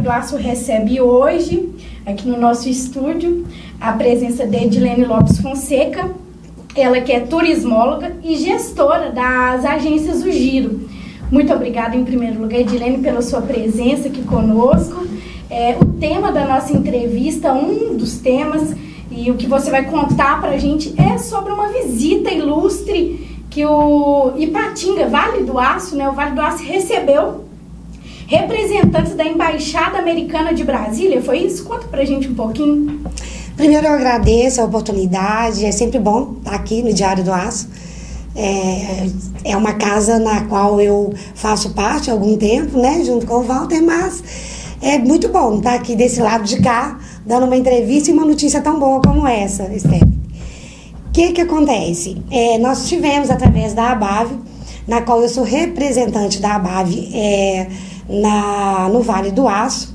do Aço recebe hoje, aqui no nosso estúdio, a presença de Edilene Lopes Fonseca, ela que é turismóloga e gestora das agências do Giro. Muito obrigada, em primeiro lugar, Edilene, pela sua presença aqui conosco. O tema da nossa entrevista, um dos temas, e o que você vai contar para a gente é sobre uma visita ilustre que o Ipatinga, Vale do Aço, né, o Vale do Aço recebeu representantes da Embaixada Americana de Brasília. Foi isso? Conta pra gente um pouquinho. Primeiro, eu agradeço a oportunidade. É sempre bom estar aqui no Diário do Aço. É uma casa na qual eu faço parte há algum tempo, né, junto com o Walter, mas é muito bom estar aqui desse lado de cá, dando uma entrevista e uma notícia tão boa como essa, Stephanie. O que acontece? Nós tivemos, através da ABAV, na qual eu sou representante da ABAV no Vale do Aço,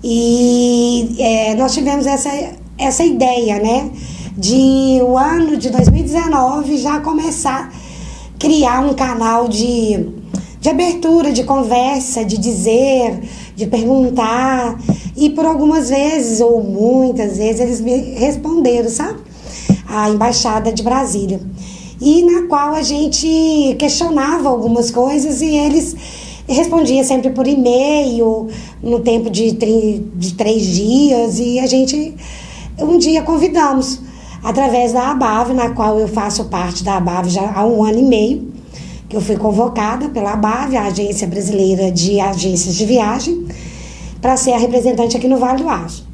e nós tivemos essa ideia, né, de o ano de 2019 já começar a criar um canal de abertura, de conversa, de dizer, de perguntar, e por algumas vezes, ou muitas vezes, eles me responderam, sabe? A Embaixada de Brasília, e na qual a gente questionava algumas coisas e eles respondiam sempre por e-mail, no tempo de 3 dias, e a gente um dia convidamos, através da ABAV, na qual eu faço parte da ABAV já há 1 ano e meio, que eu fui convocada pela ABAV, a Agência Brasileira de Agências de Viagem, para ser a representante aqui no Vale do Aço,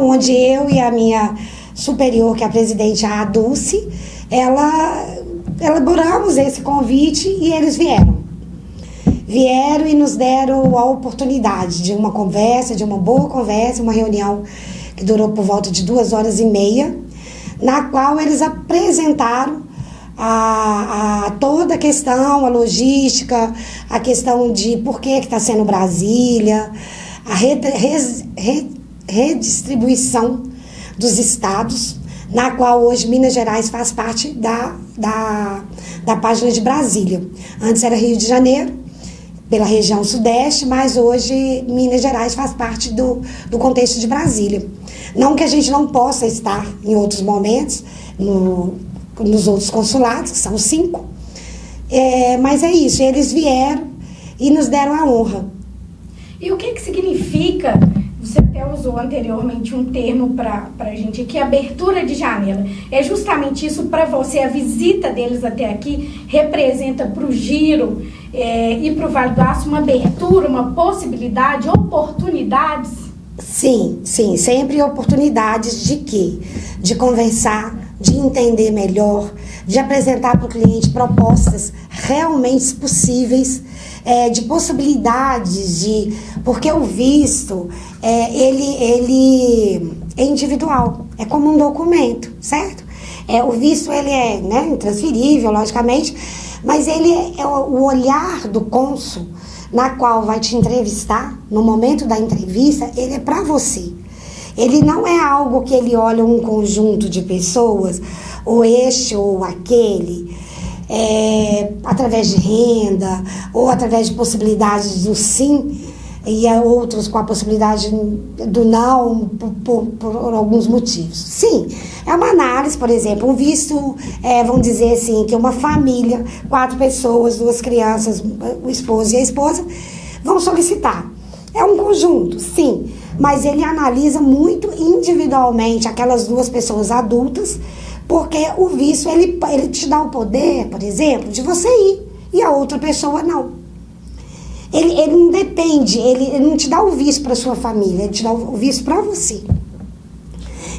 onde eu e a minha superior, que é a presidente, a Dulce, elaboramos esse convite e eles vieram e nos deram a oportunidade de uma conversa, de uma boa conversa, uma reunião que durou por volta de 2h30, na qual eles apresentaram toda a questão, a logística, a questão de por que está sendo Brasília, a redistribuição dos estados, na qual hoje Minas Gerais faz parte da página de Brasília. Antes era Rio de Janeiro, pela região sudeste, mas hoje Minas Gerais faz parte do contexto de Brasília. Não que a gente não possa estar em outros momentos, nos outros consulados, que são 5, mas é isso, eles vieram e nos deram a honra. E o que significa, você até usou anteriormente um termo para a gente aqui, abertura de janela. É justamente isso para você, a visita deles até aqui representa para o Giro e para o Vale do Aço uma abertura, uma possibilidade, oportunidades? Sim, sempre oportunidades de quê? De conversar, de entender melhor, de apresentar para o cliente propostas realmente possíveis, de possibilidades, porque o visto, ele é individual, é como um documento, certo? O visto, ele é, né, intransferível, logicamente, mas ele é o olhar do cônsul, na qual vai te entrevistar, no momento da entrevista, ele é para você. Ele não é algo que ele olha um conjunto de pessoas, ou este ou aquele, através de renda, ou através de possibilidades do sim, e outros com a possibilidade do não, por alguns motivos. Sim, é uma análise, por exemplo, um visto, vamos dizer assim, que uma família, 4 pessoas, 2 crianças, o esposo e a esposa, vão solicitar. É um conjunto, sim, mas ele analisa muito individualmente aquelas 2 pessoas adultas, porque o visto, ele te dá o poder, por exemplo, de você ir, e a outra pessoa não. Ele não depende, ele não te dá o visto para sua família, ele te dá o visto para você.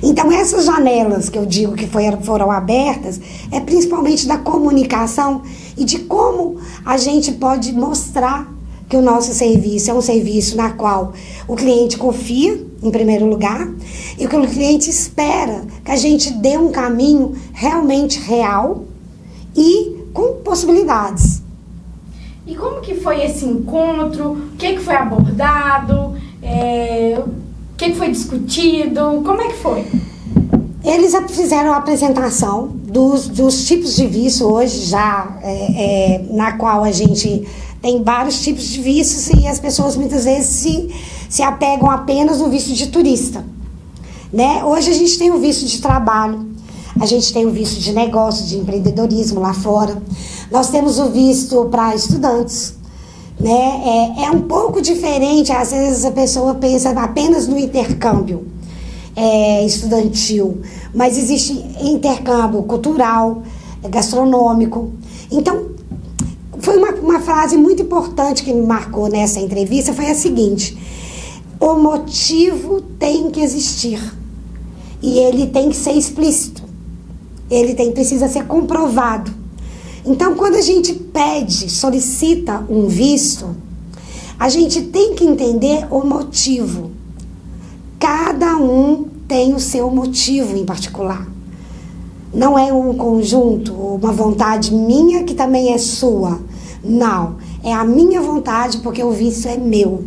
Então, essas janelas que eu digo que foram abertas, é principalmente da comunicação e de como a gente pode mostrar que o nosso serviço é um serviço na qual o cliente confia, em primeiro lugar, e que o cliente espera que a gente dê um caminho realmente real e com possibilidades. E como que foi esse encontro? O que foi abordado? O que foi discutido? Como é que foi? Eles fizeram a apresentação dos tipos de visto hoje, já na qual a gente tem vários tipos de vistos e as pessoas muitas vezes se apegam apenas no visto de turista, né? Hoje a gente tem o visto de trabalho, a gente tem o visto de negócio, de empreendedorismo lá fora. Nós temos o visto para estudantes, né? É um pouco diferente, às vezes a pessoa pensa apenas no intercâmbio estudantil, mas existe intercâmbio cultural, gastronômico. Então, foi uma frase muito importante que me marcou nessa entrevista, foi a seguinte: o motivo tem que existir e ele tem que ser explícito, precisa ser comprovado. Então, quando a gente solicita um visto, a gente tem que entender o motivo. Cada um tem o seu motivo em particular. Não é um conjunto, uma vontade minha que também é sua. Não, é a minha vontade porque o visto é meu.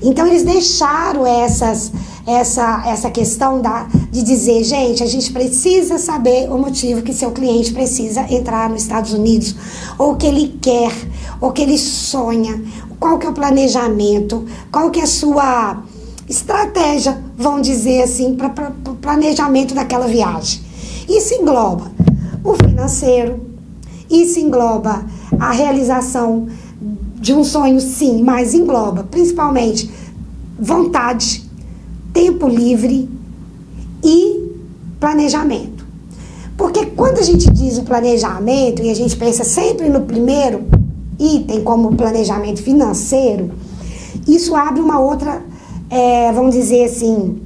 Então, eles deixaram essa questão de dizer, gente, a gente precisa saber o motivo que seu cliente precisa entrar nos Estados Unidos, ou o que ele quer, ou o que ele sonha, qual que é o planejamento, qual que é a sua estratégia, vamos dizer assim, para o planejamento daquela viagem. Isso engloba o financeiro, isso engloba a realização de um sonho, sim, mas engloba principalmente vontade, tempo livre e planejamento. Porque quando a gente diz o planejamento e a gente pensa sempre no primeiro item como planejamento financeiro, isso abre uma outra, vamos dizer assim,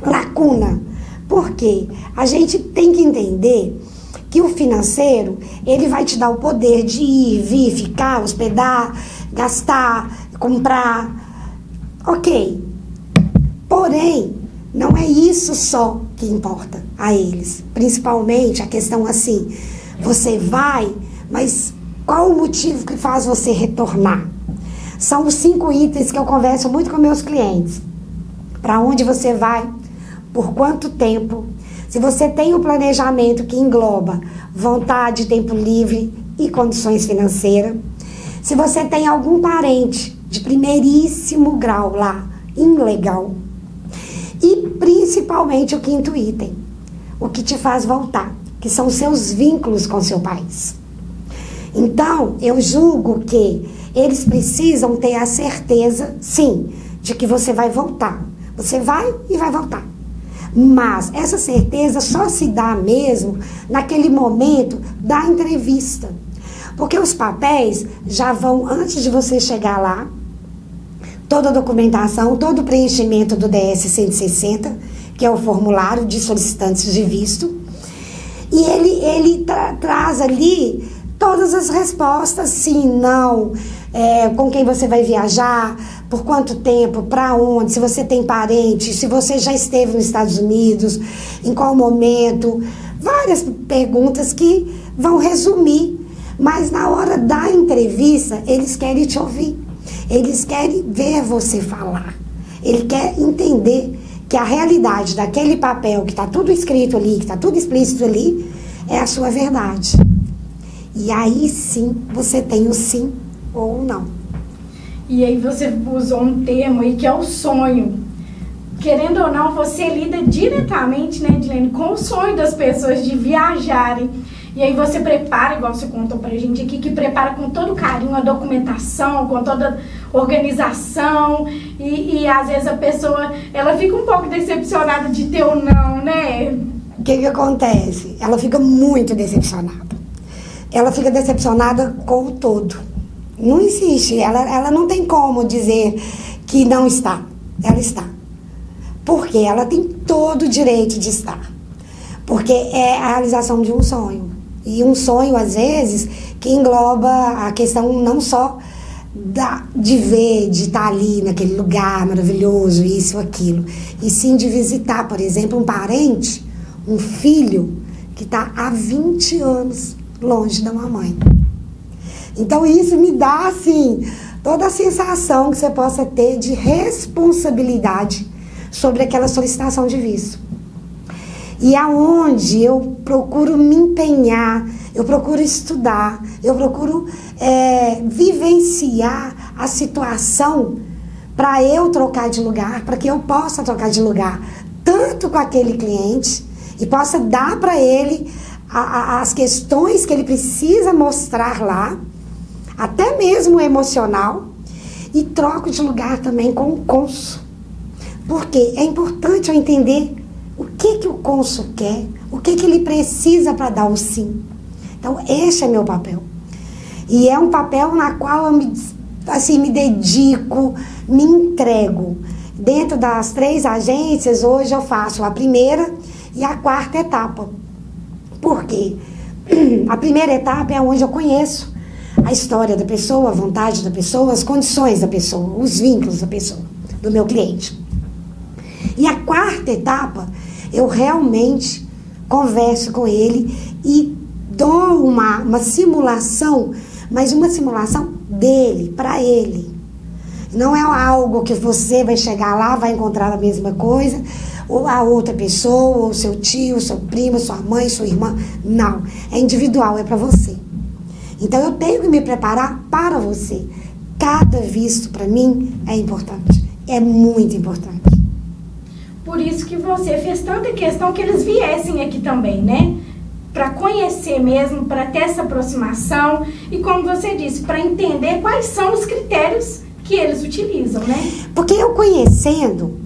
lacuna. Por quê? A gente tem que entender que o financeiro, ele vai te dar o poder de ir, vir, ficar, hospedar, gastar, comprar. Ok. Porém, não é isso só que importa a eles. Principalmente a questão assim, você vai, mas qual o motivo que faz você retornar? São os 5 itens que eu converso muito com meus clientes. Para onde você vai? Por quanto tempo? Se você tem um planejamento que engloba vontade, tempo livre e condições financeiras. Se você tem algum parente de primeiríssimo grau lá, ilegal. E principalmente o 5º item, o que te faz voltar, que são os seus vínculos com seu país. Então, eu julgo que eles precisam ter a certeza, sim, de que você vai voltar. Você vai e vai voltar. Mas essa certeza só se dá mesmo naquele momento da entrevista. Porque os papéis já vão, antes de você chegar lá, toda a documentação, todo o preenchimento do DS-160, que é o formulário de solicitantes de visto, e ele traz ali todas as respostas, sim, não, com quem você vai viajar, por quanto tempo, para onde, se você tem parente, se você já esteve nos Estados Unidos, em qual momento, várias perguntas que vão resumir, mas na hora da entrevista, eles querem te ouvir, eles querem ver você falar, ele quer entender que a realidade daquele papel, que está tudo escrito ali, que está tudo explícito ali, é a sua verdade. E aí sim, você tem o sim ou não. E aí você usou um termo aí que é o sonho. Querendo ou não, você lida diretamente, né, Edilene, com o sonho das pessoas de viajarem. E aí você prepara, igual você contou pra gente aqui, que prepara com todo carinho a documentação, com toda a organização. E às vezes a pessoa, ela fica um pouco decepcionada de ter ou não, né? O que acontece? Ela fica muito decepcionada. Ela fica decepcionada com o todo. Não existe, ela não tem como dizer que não está. Ela está. Porque ela tem todo o direito de estar. Porque é a realização de um sonho. E um sonho, às vezes, que engloba a questão não só de ver, de estar ali naquele lugar maravilhoso, isso, aquilo. E sim de visitar, por exemplo, um parente, um filho que está há 20 anos longe da mamãe. Então isso me dá, assim, toda a sensação que você possa ter de responsabilidade sobre aquela solicitação de visto. E aonde eu procuro me empenhar, eu procuro estudar, eu procuro vivenciar a situação para eu trocar de lugar, para que eu possa trocar de lugar tanto com aquele cliente e possa dar para ele as questões que ele precisa mostrar lá, até mesmo emocional, e troco de lugar também com o cônsul. Porque é importante eu entender o que o cônsul quer, o que ele precisa para dar o sim. Então, esse é meu papel. E é um papel na qual eu me dedico, me entrego. Dentro das 3 agências, hoje eu faço a primeira e a 4ª etapa. Por quê? A primeira etapa é onde eu conheço a história da pessoa, a vontade da pessoa, as condições da pessoa, os vínculos da pessoa, do meu cliente. E a 4ª etapa, eu realmente converso com ele e dou uma simulação, mas uma simulação dele, para ele. Não é algo que você vai chegar lá, vai encontrar a mesma coisa, ou a outra pessoa, ou seu tio, seu primo, sua mãe, sua irmã. Não, é individual, é para você. Então eu tenho que me preparar para você. Cada visto para mim é importante, é muito importante. Por isso que você fez tanta questão que eles viessem aqui também, né? Para conhecer mesmo, para ter essa aproximação e, como você disse, para entender quais são os critérios que eles utilizam, né? Porque eu conhecendo,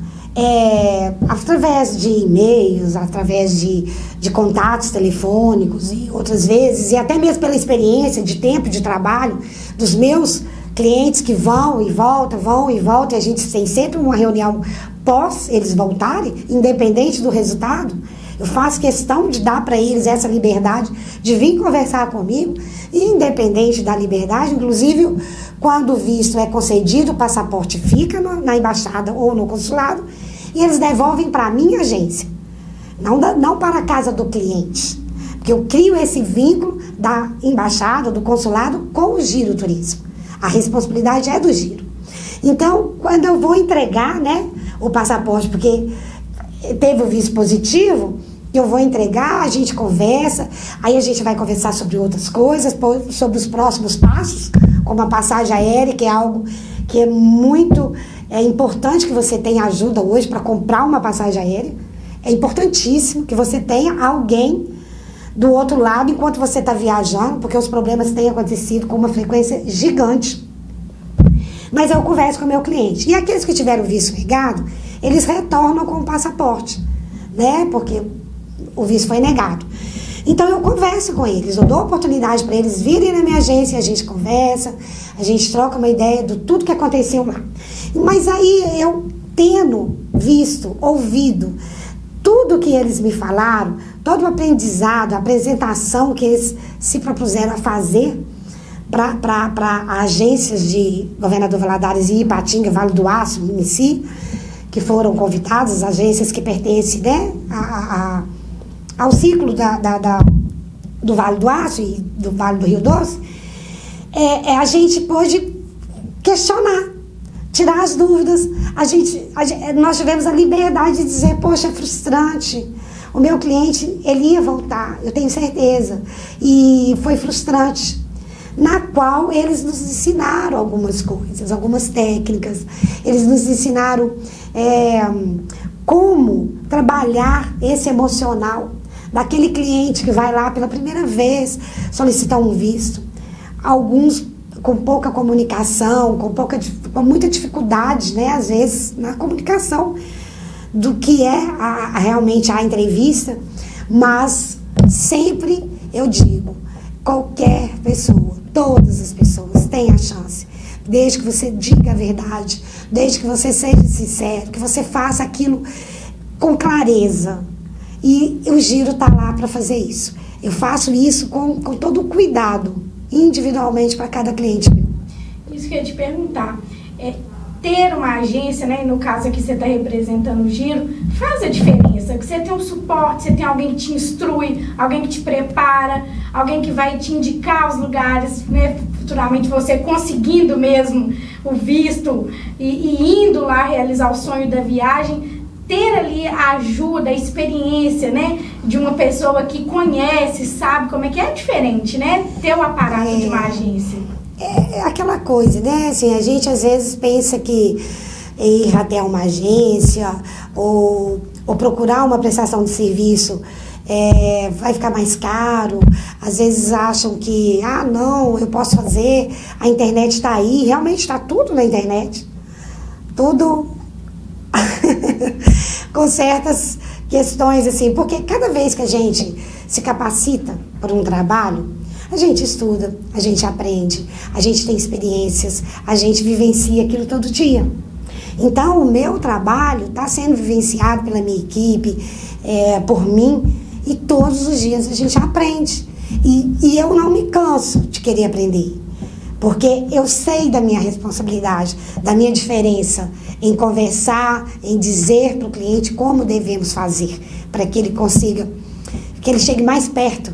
através de e-mails, através de contatos telefônicos e outras vezes, e até mesmo pela experiência de tempo de trabalho dos meus clientes que vão e voltam, e a gente tem sempre uma reunião pós eles voltarem, independente do resultado. Eu faço questão de dar para eles essa liberdade de vir conversar comigo, independente da liberdade, inclusive quando o visto é concedido, o passaporte fica na embaixada ou no consulado e eles devolvem para a minha agência, não para a casa do cliente, porque eu crio esse vínculo da embaixada, do consulado com o Giro Turismo. A responsabilidade é do Giro. Então, quando eu vou entregar, né, o passaporte, porque teve o visto positivo, eu vou entregar, a gente conversa, aí a gente vai conversar sobre outras coisas, sobre os próximos passos, como a passagem aérea, que é algo que é muito importante que você tenha ajuda hoje para comprar uma passagem aérea. É importantíssimo que você tenha alguém do outro lado enquanto você está viajando, porque os problemas têm acontecido com uma frequência gigante. Mas eu converso com o meu cliente. E aqueles que tiveram o visto negado, eles retornam com o passaporte, né? Porque o visto foi negado. Então eu converso com eles, eu dou oportunidade para eles virem na minha agência, a gente conversa, a gente troca uma ideia de tudo que aconteceu lá. Mas aí eu tendo visto, ouvido tudo que eles me falaram, todo o aprendizado, a apresentação que eles se propuseram a fazer para agências de Governador Valadares e Ipatinga, Vale do Aço, Minici, que foram convidadas, agências que pertencem, né, ao ciclo do Vale do Aço e do Vale do Rio Doce, a gente pôde questionar, tirar as dúvidas. Nós tivemos a liberdade de dizer, poxa, é frustrante. O meu cliente, ele ia voltar, eu tenho certeza. E foi frustrante. Na qual eles nos ensinaram algumas coisas, algumas técnicas. Eles nos ensinaram como trabalhar esse emocional daquele cliente que vai lá pela primeira vez solicitar um visto. Alguns com pouca comunicação, com muita dificuldade, né, às vezes, na comunicação do que é realmente a entrevista, mas sempre eu digo, qualquer pessoa, todas as pessoas têm a chance, desde que você diga a verdade, desde que você seja sincero, que você faça aquilo com clareza. E o Giro está lá para fazer isso. Eu faço isso com todo o cuidado, individualmente para cada cliente meu. Isso que eu ia te perguntar. Ter uma agência, né, no caso aqui você está representando o Giro, faz a diferença. Que você tem um suporte, você tem alguém que te instrui, alguém que te prepara, alguém que vai te indicar os lugares, né, futuramente você conseguindo mesmo o visto e indo lá realizar o sonho da viagem. Ter ali a ajuda, a experiência, né, de uma pessoa que conhece, sabe como é diferente, né, ter o aparato de uma agência. É aquela coisa, né, assim, a gente às vezes pensa que ir até uma agência ou procurar uma prestação de serviço vai ficar mais caro. Às vezes acham que, não, eu posso fazer, a internet está aí. Realmente está tudo na internet. Tudo com certas questões, assim, porque cada vez que a gente se capacita por um trabalho, a gente estuda, a gente aprende, a gente tem experiências, a gente vivencia aquilo todo dia. Então, o meu trabalho está sendo vivenciado pela minha equipe, por mim, e todos os dias a gente aprende. E eu não me canso de querer aprender, porque eu sei da minha responsabilidade, da minha diferença em conversar, em dizer para o cliente como devemos fazer, para que ele consiga, que ele chegue mais perto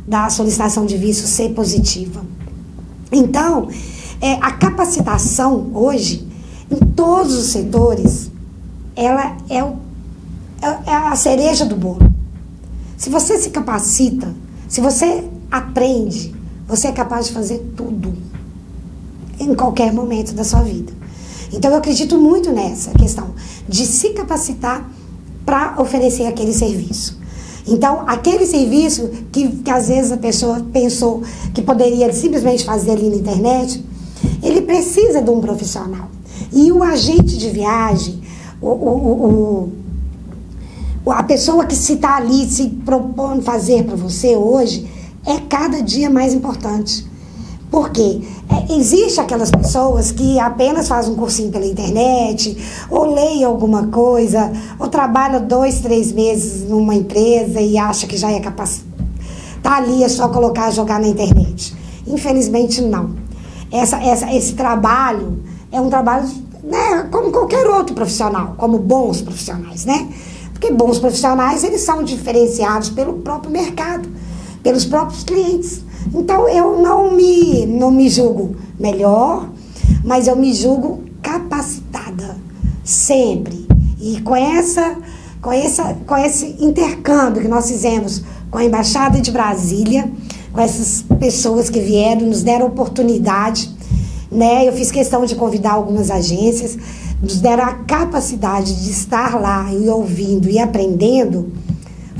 da solicitação de visto ser positiva. Então, a capacitação hoje, em todos os setores, ela é a cereja do bolo. Se você se capacita, se você aprende, você é capaz de fazer tudo, em qualquer momento da sua vida. Então, eu acredito muito nessa questão de se capacitar para oferecer aquele serviço. Então, aquele serviço que às vezes a pessoa pensou que poderia simplesmente fazer ali na internet, ele precisa de um profissional. E o agente de viagem, a pessoa que se está ali se propondo fazer para você hoje, é cada dia mais importante. Por quê? Existem aquelas pessoas que apenas fazem um cursinho pela internet, ou leem alguma coisa, ou trabalham 2, 3 meses numa empresa e acha que já é capaz. Tá ali, é só colocar, jogar na internet. Infelizmente, não. Esse trabalho é um trabalho, né, como qualquer outro profissional, como bons profissionais, né? Porque bons profissionais, eles são diferenciados pelo próprio mercado, pelos próprios clientes. Então, eu não me julgo melhor, mas eu me julgo capacitada, sempre. E com esse intercâmbio que nós fizemos com a Embaixada de Brasília, com essas pessoas que vieram, nos deram oportunidade, né? Eu fiz questão de convidar algumas agências, nos deram a capacidade de estar lá e ouvindo e aprendendo,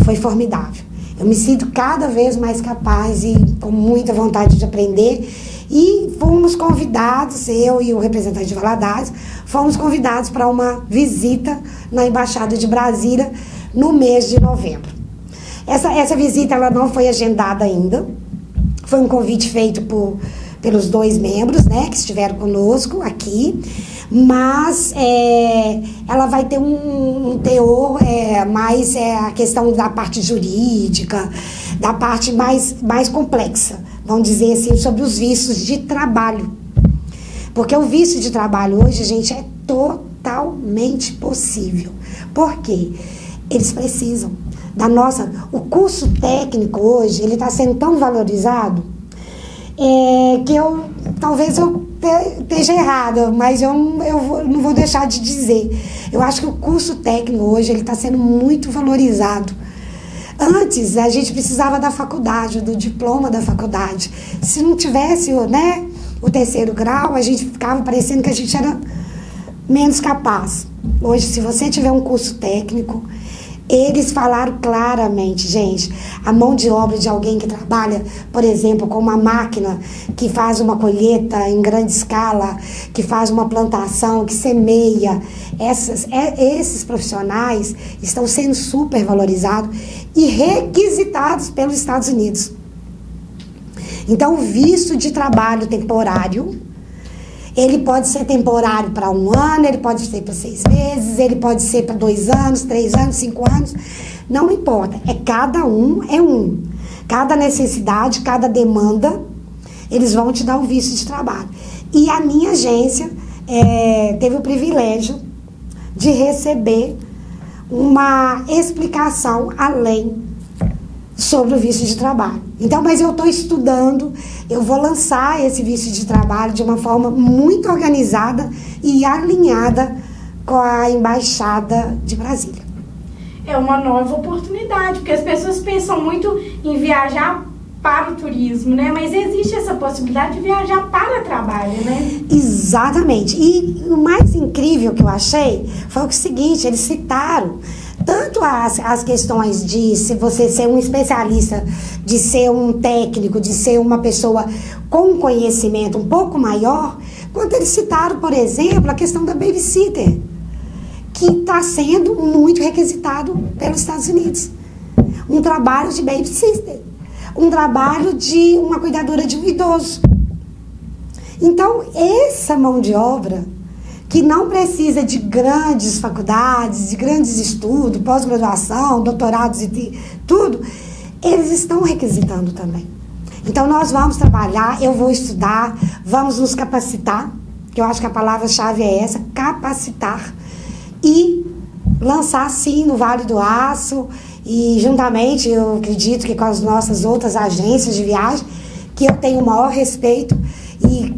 foi formidável. Eu me sinto cada vez mais capaz e com muita vontade de aprender. E fomos convidados, eu e o representante de Valadares, fomos convidados para uma visita na Embaixada de Brasília no mês de novembro. Essa visita ela não foi agendada ainda. Foi um convite feito pelos 2 membros, né, que estiveram conosco aqui. Mas ela vai ter um teor mais a questão da parte jurídica, da parte mais complexa, vamos dizer assim, sobre os vistos de trabalho. Porque o visto de trabalho hoje, gente, é totalmente possível. Por quê? Eles precisam da nossa... O curso técnico hoje, ele está sendo tão valorizado que talvez eu esteja errada, mas eu não vou deixar de dizer. Eu acho que o curso técnico hoje ele está sendo muito valorizado. Antes, a gente precisava da faculdade, do diploma da faculdade. Se não tivesse, né, o 3º grau, a gente ficava parecendo que a gente era menos capaz. Hoje, se você tiver um curso técnico, eles falaram claramente, gente, a mão de obra de alguém que trabalha, por exemplo, com uma máquina que faz uma colheita em grande escala, que faz uma plantação, que semeia, esses profissionais estão sendo super valorizados e requisitados pelos Estados Unidos. Então, o visto de trabalho temporário, ele pode ser temporário para 1 ano, ele pode ser para 6 meses, ele pode ser para 2 anos, 3 anos, 5 anos, não importa. Cada um é um. Cada necessidade, cada demanda, eles vão te dar o visto de trabalho. E a minha agência teve o privilégio de receber uma explicação além sobre o visto de trabalho. Então, mas eu estou estudando, eu vou lançar esse visto de trabalho de uma forma muito organizada e alinhada com a Embaixada de Brasília. É uma nova oportunidade, porque as pessoas pensam muito em viajar para o turismo, né? Mas existe essa possibilidade de viajar para trabalho, né? Exatamente. E o mais incrível que eu achei foi o seguinte, eles citaram tanto as questões de se você ser um especialista, de ser um técnico, de ser uma pessoa com conhecimento um pouco maior, quanto eles citaram, por exemplo, a questão da babysitter, que está sendo muito requisitado pelos Estados Unidos. Um trabalho de babysitter. Um trabalho de uma cuidadora de um idoso. Então, essa mão de obra, que não precisa de grandes faculdades, de grandes estudos, pós-graduação, doutorados e tudo, eles estão requisitando também. Então, nós vamos trabalhar, eu vou estudar, vamos nos capacitar, que eu acho que a palavra-chave é essa, capacitar, e lançar, sim, no Vale do Aço. E juntamente, eu acredito que com as nossas outras agências de viagem, que eu tenho o maior respeito e,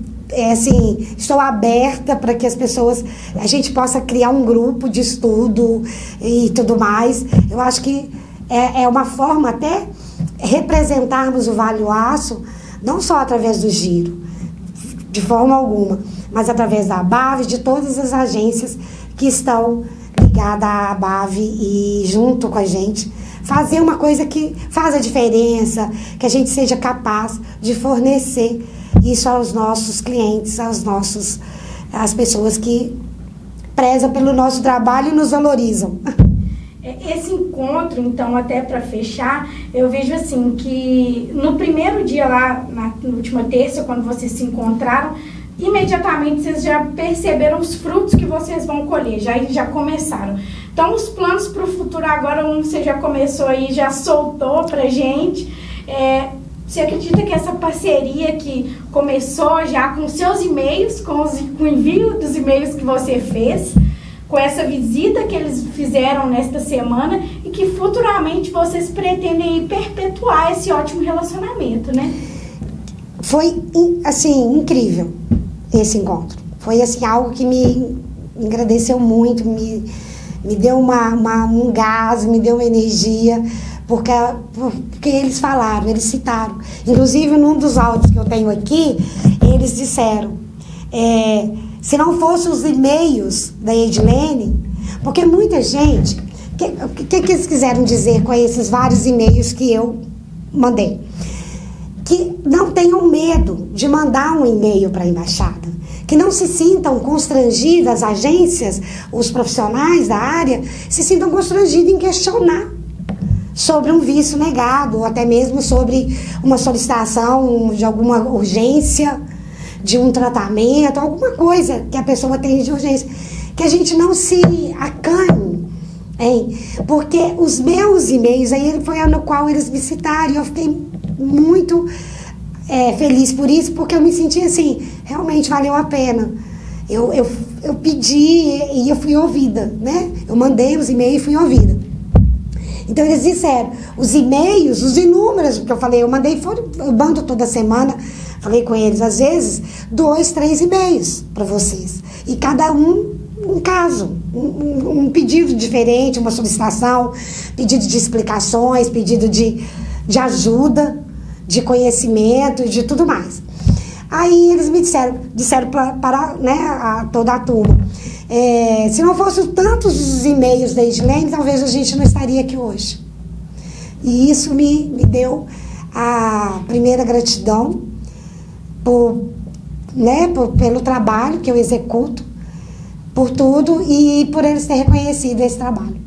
assim, estou aberta para que as pessoas, a gente possa criar um grupo de estudo e tudo mais. Eu acho que é uma forma até representarmos o Vale do Aço, não só através do giro, de forma alguma, mas através da ABAV, de todas as agências que estão ligada à ABAV e junto com a gente, fazer uma coisa que faz a diferença, que a gente seja capaz de fornecer isso aos nossos clientes, às pessoas que prezam pelo nosso trabalho e nos valorizam. Esse encontro, então, até para fechar, eu vejo assim que no primeiro dia lá, na última terça, quando vocês se encontraram, imediatamente vocês já perceberam os frutos que vocês vão colher, já começaram. Então, os planos para o futuro agora, você já começou aí, já soltou pra gente. Você acredita que essa parceria que começou já com seus e-mails, com o envio dos e-mails que você fez, com essa visita que eles fizeram nesta semana e que futuramente vocês pretendem perpetuar esse ótimo relacionamento, né? Foi, assim, incrível esse encontro. Foi, assim, algo que me agradeceu muito, me deu um gás, me deu uma energia, porque eles falaram, eles citaram. Inclusive, num dos áudios que eu tenho aqui, eles disseram, se não fossem os e-mails da Edilene, porque muita gente, o que eles quiseram dizer com esses vários e-mails que eu mandei? Que não tenham medo de mandar um e-mail para a embaixada, que não se sintam constrangidas, as agências, os profissionais da área, se sintam constrangidos em questionar sobre um visto negado, ou até mesmo sobre uma solicitação de alguma urgência, de um tratamento, alguma coisa que a pessoa tem de urgência. Que a gente não se acanhe, hein? Porque os meus e-mails, aí foi no qual eles me citaram, e eu fiquei muito feliz por isso, porque eu me senti assim, realmente valeu a pena. Eu pedi e eu fui ouvida, né? Eu mandei os e-mails e fui ouvida. Então eles disseram, os e-mails, os inúmeros que eu falei, eu mando toda semana, falei com eles, às vezes, 2, 3 e-mails para vocês. E cada um caso, um pedido diferente, uma solicitação, pedido de explicações, pedido de ajuda, de conhecimento e de tudo mais. Aí eles me disseram para né, toda a turma, se não fossem tantos os e-mails da Edilene, talvez a gente não estaria aqui hoje. E isso me deu a primeira gratidão pelo trabalho que eu executo, por tudo e por eles terem reconhecido esse trabalho.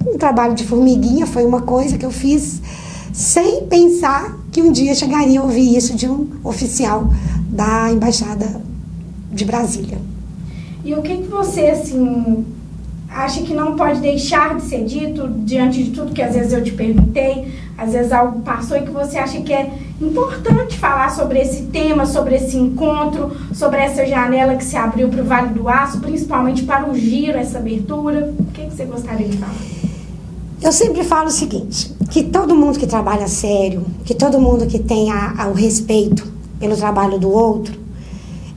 Um trabalho de formiguinha foi uma coisa que eu fiz sem pensar que um dia chegaria a ouvir isso de um oficial da Embaixada de Brasília. E o que você, assim, acha que não pode deixar de ser dito diante de tudo que às vezes eu te perguntei, às vezes algo passou e que você acha que é importante falar sobre esse tema, sobre esse encontro, sobre essa janela que se abriu para o Vale do Aço, principalmente para o giro, essa abertura? O que você gostaria de falar? Eu sempre falo o seguinte, que todo mundo que trabalha sério, que todo mundo que tem o respeito pelo trabalho do outro,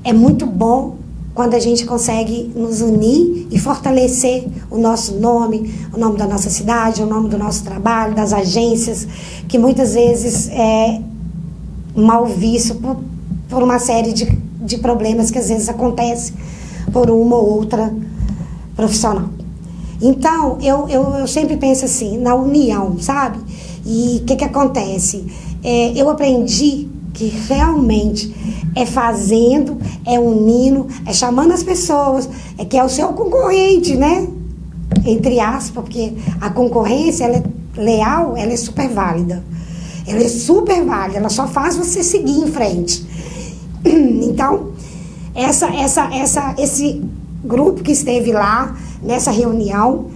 é muito bom quando a gente consegue nos unir e fortalecer o nosso nome, o nome da nossa cidade, o nome do nosso trabalho, das agências, que muitas vezes mal visto por uma série de problemas que às vezes acontecem por uma ou outra profissional. Então, eu sempre penso assim, na união, sabe? E o que acontece? Eu aprendi que realmente é fazendo, é unindo, é chamando as pessoas, que é o seu concorrente, né? Entre aspas, porque a concorrência, ela é leal, ela é super válida. Ela é super válida, ela só faz você seguir em frente. Então, esse grupo que esteve lá, nessa reunião,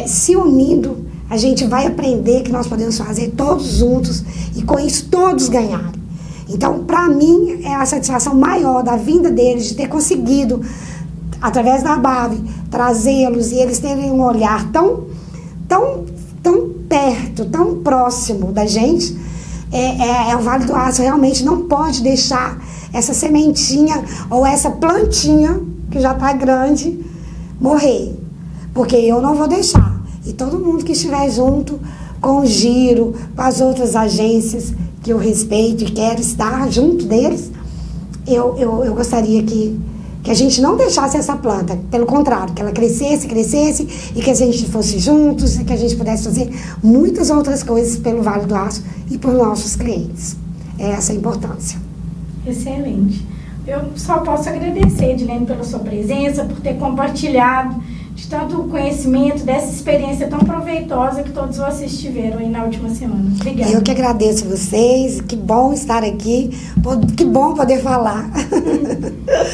se unindo, a gente vai aprender que nós podemos fazer todos juntos e com isso todos ganharem. Então, para mim, é a satisfação maior da vinda deles, de ter conseguido, através da BAV, trazê-los e eles terem um olhar tão perto, tão próximo da gente. O Vale do Aço realmente não pode deixar essa sementinha ou essa plantinha, que já está grande, morrer. Porque eu não vou deixar. E todo mundo que estiver junto com o Giro, com as outras agências que eu respeito e quero estar junto deles, eu gostaria que a gente não deixasse essa planta, pelo contrário, que ela crescesse e que a gente fosse juntos e que a gente pudesse fazer muitas outras coisas pelo Vale do Aço e por nossos clientes. É essa a importância. Excelente. Eu só posso agradecer, Edilene, pela sua presença, por ter compartilhado de tanto conhecimento, dessa experiência tão proveitosa que todos vocês tiveram aí na última semana. Obrigada. Eu que agradeço vocês, que bom estar aqui, que bom poder falar.